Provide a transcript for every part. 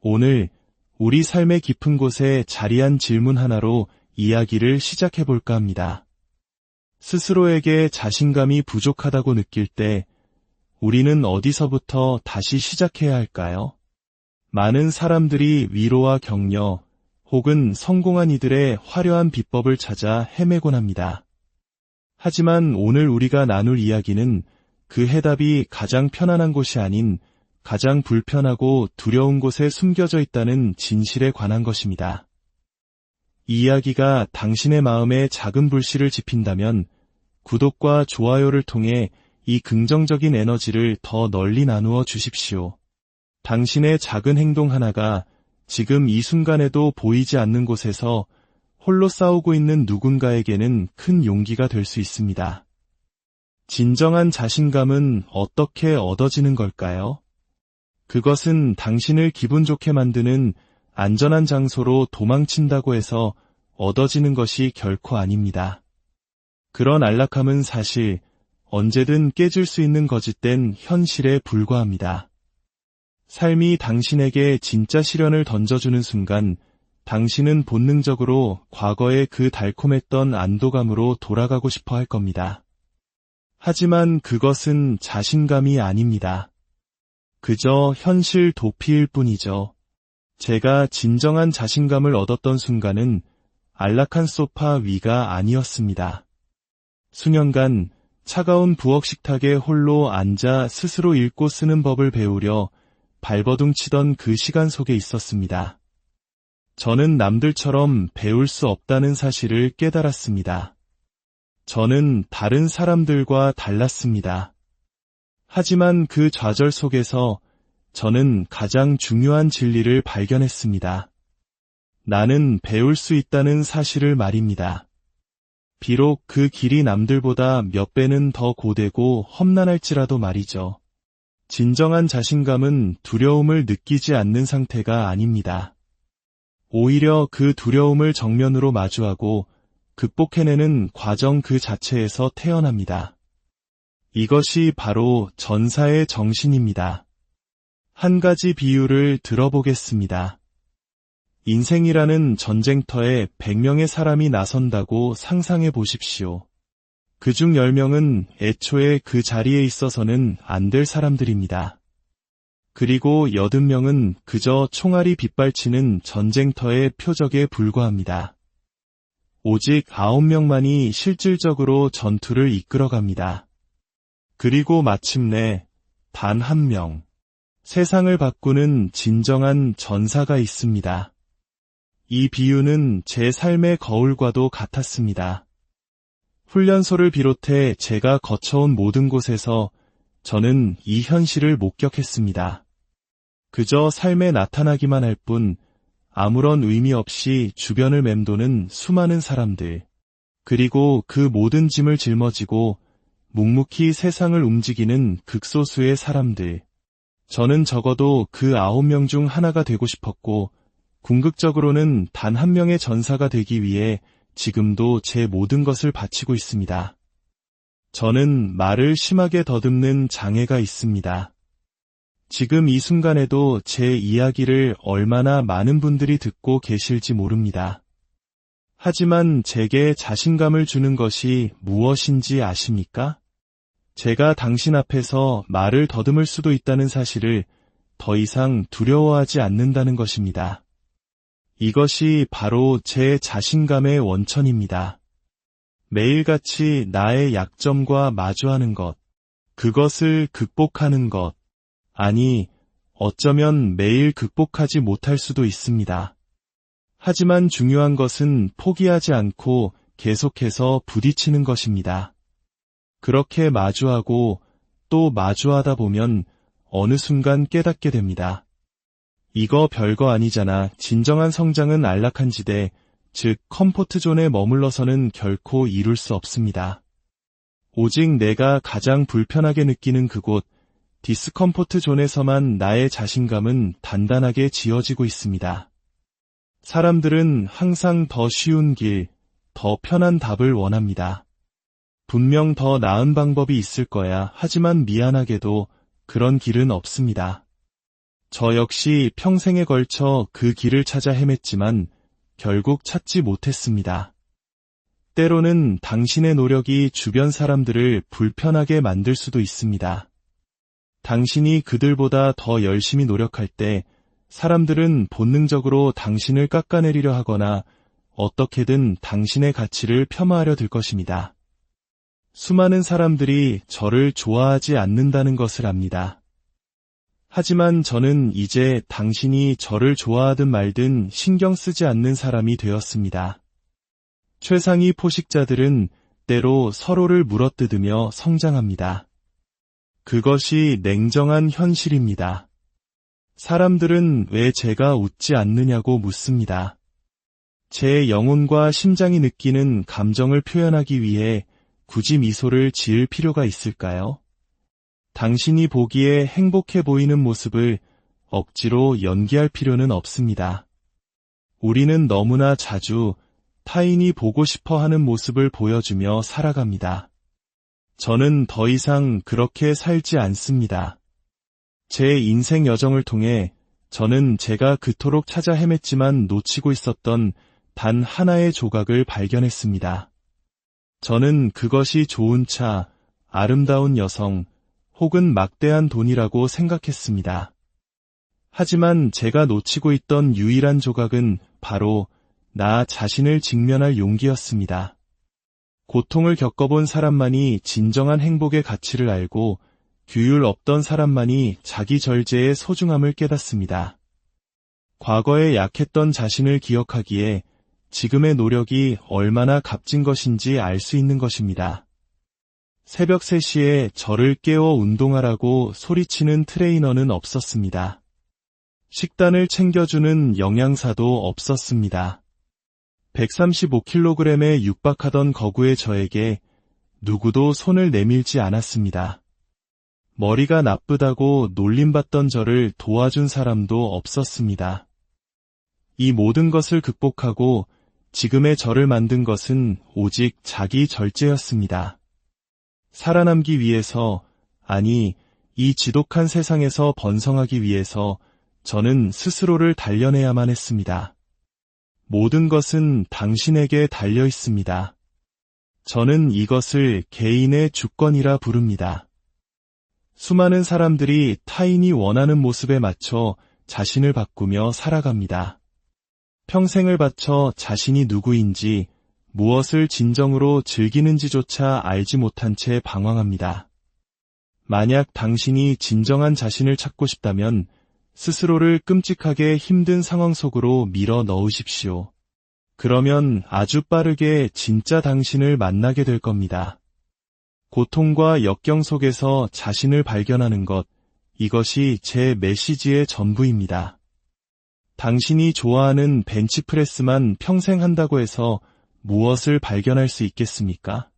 오늘 우리 삶의 깊은 곳에 자리한 질문 하나로 이야기를 시작해 볼까 합니다. 스스로에게 자신감이 부족하다고 느낄 때 우리는 어디서부터 다시 시작해야 할까요? 많은 사람들이 위로와 격려 혹은 성공한 이들의 화려한 비법을 찾아 헤매곤 합니다. 하지만 오늘 우리가 나눌 이야기는 그 해답이 가장 편안한 곳이 아닌 가장 불편하고 두려운 곳에 숨겨져 있다는 진실에 관한 것입니다. 이 이야기가 당신의 마음에 작은 불씨를 지핀다면 구독과 좋아요를 통해 이 긍정적인 에너지를 더 널리 나누어 주십시오. 당신의 작은 행동 하나가 지금 이 순간에도 보이지 않는 곳에서 홀로 싸우고 있는 누군가에게는 큰 용기가 될 수 있습니다. 진정한 자신감은 어떻게 얻어지는 걸까요? 그것은 당신을 기분 좋게 만드는 안전한 장소로 도망친다고 해서 얻어지는 것이 결코 아닙니다. 그런 안락함은 사실 언제든 깨질 수 있는 거짓된 현실에 불과합니다. 삶이 당신에게 진짜 시련을 던져주는 순간 당신은 본능적으로 과거의 그 달콤했던 안도감으로 돌아가고 싶어 할 겁니다. 하지만 그것은 자신감이 아닙니다. 그저 현실 도피일 뿐이죠. 제가 진정한 자신감을 얻었던 순간은 안락한 소파 위가 아니었습니다. 수년간 차가운 부엌 식탁에 홀로 앉아 스스로 읽고 쓰는 법을 배우려 발버둥 치던 그 시간 속에 있었습니다. 저는 남들처럼 배울 수 없다는 사실을 깨달았습니다. 저는 다른 사람들과 달랐습니다. 하지만 그 좌절 속에서 저는 가장 중요한 진리를 발견했습니다. 나는 배울 수 있다는 사실을 말입니다. 비록 그 길이 남들보다 몇 배는 더 고되고 험난할지라도 말이죠. 진정한 자신감은 두려움을 느끼지 않는 상태가 아닙니다. 오히려 그 두려움을 정면으로 마주하고 극복해내는 과정 그 자체에서 태어납니다. 이것이 바로 전사의 정신입니다. 한 가지 비유를 들어보겠습니다. 인생이라는 전쟁터에 100명의 사람이 나선다고 상상해 보십시오. 그중 10명은 애초에 그 자리에 있어서는 안 될 사람들입니다. 그리고 80명은 그저 총알이 빗발치는 전쟁터의 표적에 불과합니다. 오직 9명만이 실질적으로 전투를 이끌어갑니다. 그리고 마침내 단 1명, 세상을 바꾸는 진정한 전사가 있습니다. 이 비유는 제 삶의 거울과도 같았습니다. 훈련소를 비롯해 제가 거쳐온 모든 곳에서 저는 이 현실을 목격했습니다. 그저 삶에 나타나기만 할 뿐 아무런 의미 없이 주변을 맴도는 수많은 사람들, 그리고 그 모든 짐을 짊어지고 묵묵히 세상을 움직이는 극소수의 사람들. 저는 적어도 그 9명 중 하나가 되고 싶었고 궁극적으로는 단 1명의 전사가 되기 위해 지금도 제 모든 것을 바치고 있습니다. 저는 말을 심하게 더듬는 장애가 있습니다. 지금 이 순간에도 제 이야기를 얼마나 많은 분들이 듣고 계실지 모릅니다. 하지만 제게 자신감을 주는 것이 무엇인지 아십니까? 제가 당신 앞에서 말을 더듬을 수도 있다는 사실을 더 이상 두려워하지 않는다는 것입니다. 이것이 바로 제 자신감의 원천입니다. 매일같이 나의 약점과 마주하는 것, 그것을 극복하는 것, 아니, 어쩌면 매일 극복하지 못할 수도 있습니다. 하지만 중요한 것은 포기하지 않고 계속해서 부딪히는 것입니다. 그렇게 마주하고 또 마주하다 보면 어느 순간 깨닫게 됩니다. 이거 별거 아니잖아. 진정한 성장은 안락한 지대, 즉 컴포트존에 머물러서는 결코 이룰 수 없습니다. 오직 내가 가장 불편하게 느끼는 그곳, 디스컴포트 존에서만 나의 자신감은 단단하게 지어지고 있습니다. 사람들은 항상 더 쉬운 길, 더 편한 답을 원합니다. 분명 더 나은 방법이 있을 거야. 하지만 미안하게도 그런 길은 없습니다. 저 역시 평생에 걸쳐 그 길을 찾아 헤맸지만 결국 찾지 못했습니다. 때로는 당신의 노력이 주변 사람들을 불편하게 만들 수도 있습니다. 당신이 그들보다 더 열심히 노력할 때 사람들은 본능적으로 당신을 깎아내리려 하거나 어떻게든 당신의 가치를 폄하하려 들 것입니다. 수많은 사람들이 저를 좋아하지 않는다는 것을 압니다. 하지만 저는 이제 당신이 저를 좋아하든 말든 신경 쓰지 않는 사람이 되었습니다. 최상위 포식자들은 때로 서로를 물어뜯으며 성장합니다. 그것이 냉정한 현실입니다. 사람들은 왜 제가 웃지 않느냐고 묻습니다. 제 영혼과 심장이 느끼는 감정을 표현하기 위해 굳이 미소를 지을 필요가 있을까요? 당신이 보기에 행복해 보이는 모습을 억지로 연기할 필요는 없습니다. 우리는 너무나 자주 타인이 보고 싶어 하는 모습을 보여주며 살아갑니다. 저는 더 이상 그렇게 살지 않습니다. 제 인생 여정을 통해 저는 제가 그토록 찾아 헤맸지만 놓치고 있었던 단 하나의 조각을 발견했습니다. 저는 그것이 좋은 차, 아름다운 여성, 혹은 막대한 돈이라고 생각했습니다. 하지만 제가 놓치고 있던 유일한 조각은 바로 나 자신을 직면할 용기였습니다. 고통을 겪어본 사람만이 진정한 행복의 가치를 알고 규율 없던 사람만이 자기 절제의 소중함을 깨닫습니다. 과거에 약했던 자신을 기억하기에 지금의 노력이 얼마나 값진 것인지 알 수 있는 것입니다. 새벽 3시에 저를 깨워 운동하라고 소리치는 트레이너는 없었습니다. 식단을 챙겨주는 영양사도 없었습니다. 135kg에 육박하던 거구의 저에게 누구도 손을 내밀지 않았습니다. 머리가 나쁘다고 놀림받던 저를 도와준 사람도 없었습니다. 이 모든 것을 극복하고 지금의 저를 만든 것은 오직 자기 절제였습니다. 살아남기 위해서, 아니, 이 지독한 세상에서 번성하기 위해서 저는 스스로를 단련해야만 했습니다. 모든 것은 당신에게 달려 있습니다. 저는 이것을 개인의 주권이라 부릅니다. 수많은 사람들이 타인이 원하는 모습에 맞춰 자신을 바꾸며 살아갑니다. 평생을 바쳐 자신이 누구인지, 무엇을 진정으로 즐기는지조차 알지 못한 채 방황합니다. 만약 당신이 진정한 자신을 찾고 싶다면 스스로를 끔찍하게 힘든 상황 속으로 밀어 넣으십시오. 그러면 아주 빠르게 진짜 당신을 만나게 될 겁니다. 고통과 역경 속에서 자신을 발견하는 것, 이것이 제 메시지의 전부입니다. 당신이 좋아하는 벤치프레스만 평생 한다고 해서 무엇을 발견할 수 있겠습니까?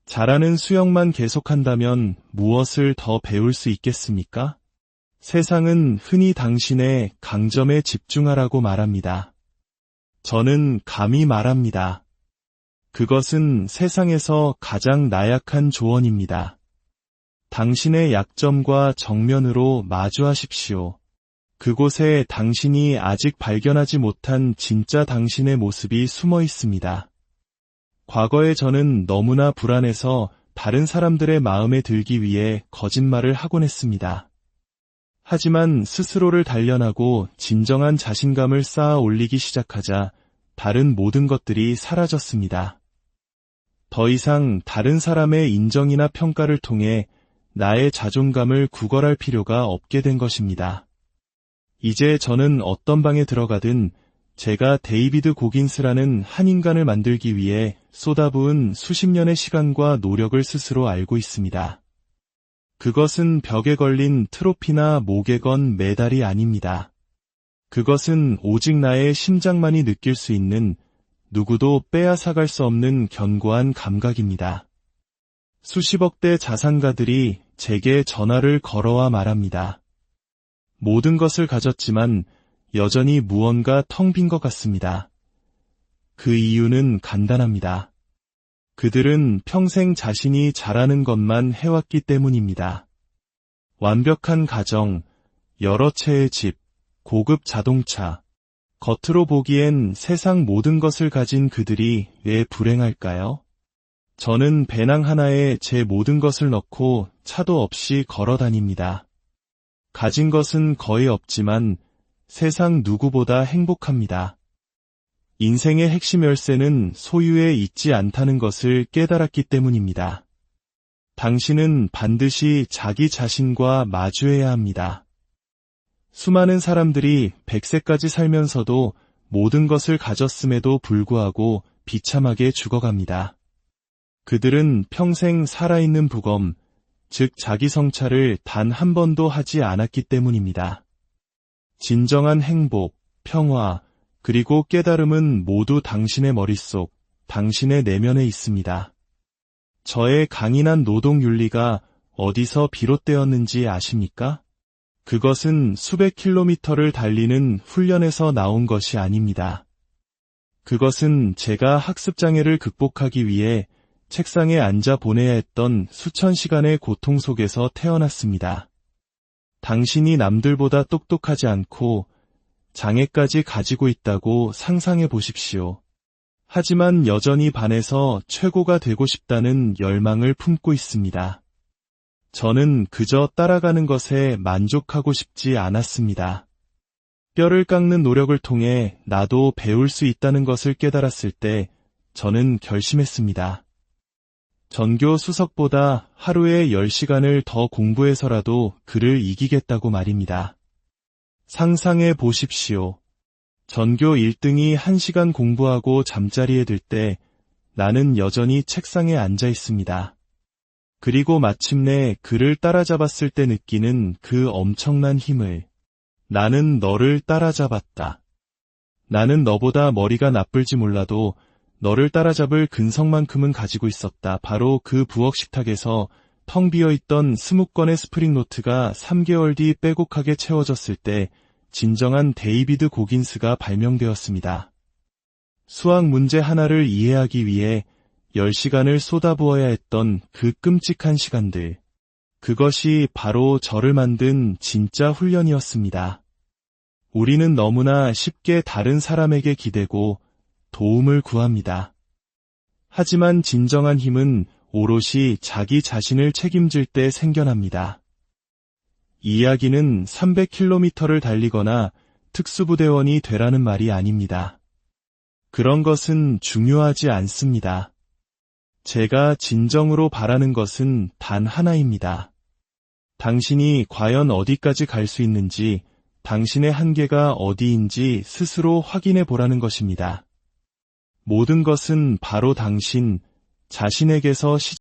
잘하는 수영만 계속한다면 무엇을 더 배울 수 있겠습니까? 세상은 흔히 당신의 강점에 집중하라고 말합니다. 저는 감히 말합니다. 그것은 세상에서 가장 나약한 조언입니다. 당신의 약점과 정면으로 마주하십시오. 그곳에 당신이 아직 발견하지 못한 진짜 당신의 모습이 숨어 있습니다. 과거에 저는 너무나 불안해서 다른 사람들의 마음에 들기 위해 거짓말을 하곤 했습니다. 하지만 스스로를 단련하고 진정한 자신감을 쌓아 올리기 시작하자 다른 모든 것들이 사라졌습니다. 더 이상 다른 사람의 인정이나 평가를 통해 나의 자존감을 구걸할 필요가 없게 된 것입니다. 이제 저는 어떤 방에 들어가든 제가 데이비드 고긴스라는 한 인간을 만들기 위해 쏟아부은 수십 년의 시간과 노력을 스스로 알고 있습니다. 그것은 벽에 걸린 트로피나 목에 건 메달이 아닙니다. 그것은 오직 나의 심장만이 느낄 수 있는 누구도 빼앗아갈 수 없는 견고한 감각입니다. 수십억 대 자산가들이 제게 전화를 걸어와 말합니다. 모든 것을 가졌지만 여전히 무언가 텅 빈 것 같습니다. 그 이유는 간단합니다. 그들은 평생 자신이 잘하는 것만 해왔기 때문입니다. 완벽한 가정, 여러 채의 집, 고급 자동차. 겉으로 보기엔 세상 모든 것을 가진 그들이 왜 불행할까요? 저는 배낭 하나에 제 모든 것을 넣고 차도 없이 걸어 다닙니다. 가진 것은 거의 없지만 세상 누구보다 행복합니다. 인생의 핵심 열쇠는 소유에 있지 않다는 것을 깨달았기 때문입니다. 당신은 반드시 자기 자신과 마주해야 합니다. 수많은 사람들이 100세까지 살면서도 모든 것을 가졌음에도 불구하고 비참하게 죽어갑니다. 그들은 평생 살아있는 부검, 즉 자기 성찰을 단 한 번도 하지 않았기 때문입니다. 진정한 행복, 평화, 그리고 깨달음은 모두 당신의 머릿속, 당신의 내면에 있습니다. 저의 강인한 노동 윤리가 어디서 비롯되었는지 아십니까? 그것은 수백 킬로미터를 달리는 훈련에서 나온 것이 아닙니다. 그것은 제가 학습장애를 극복하기 위해 책상에 앉아 보내야 했던 수천 시간의 고통 속에서 태어났습니다. 당신이 남들보다 똑똑하지 않고 장애까지 가지고 있다고 상상해 보십시오. 하지만 여전히 반에서 최고가 되고 싶다는 열망을 품고 있습니다. 저는 그저 따라가는 것에 만족하고 싶지 않았습니다. 뼈를 깎는 노력을 통해 나도 배울 수 있다는 것을 깨달았을 때 저는 결심했습니다. 전교 수석보다 하루에 10시간을 더 공부해서라도 그를 이기겠다고 말입니다. 상상해 보십시오. 전교 1등이 1시간 공부하고 잠자리에 들 때 나는 여전히 책상에 앉아 있습니다. 그리고 마침내 그를 따라잡았을 때 느끼는 그 엄청난 힘을. 나는 너를 따라잡았다. 나는 너보다 머리가 나쁠지 몰라도 너를 따라잡을 근성만큼은 가지고 있었다. 바로 그 부엌 식탁에서 텅 비어있던 20건의 스프링노트가 3개월 뒤 빼곡하게 채워졌을 때 진정한 데이비드 고긴스가 발명되었습니다. 수학 문제 하나를 이해하기 위해 10시간을 쏟아부어야 했던 그 끔찍한 시간들. 그것이 바로 저를 만든 진짜 훈련이었습니다. 우리는 너무나 쉽게 다른 사람에게 기대고 도움을 구합니다. 하지만 진정한 힘은 오롯이 자기 자신을 책임질 때 생겨납니다. 이야기는 300km를 달리거나 특수부대원이 되라는 말이 아닙니다. 그런 것은 중요하지 않습니다. 제가 진정으로 바라는 것은 단 하나입니다. 당신이 과연 어디까지 갈 수 있는지, 당신의 한계가 어디인지 스스로 확인해 보라는 것입니다. 모든 것은 바로 당신 자신에게서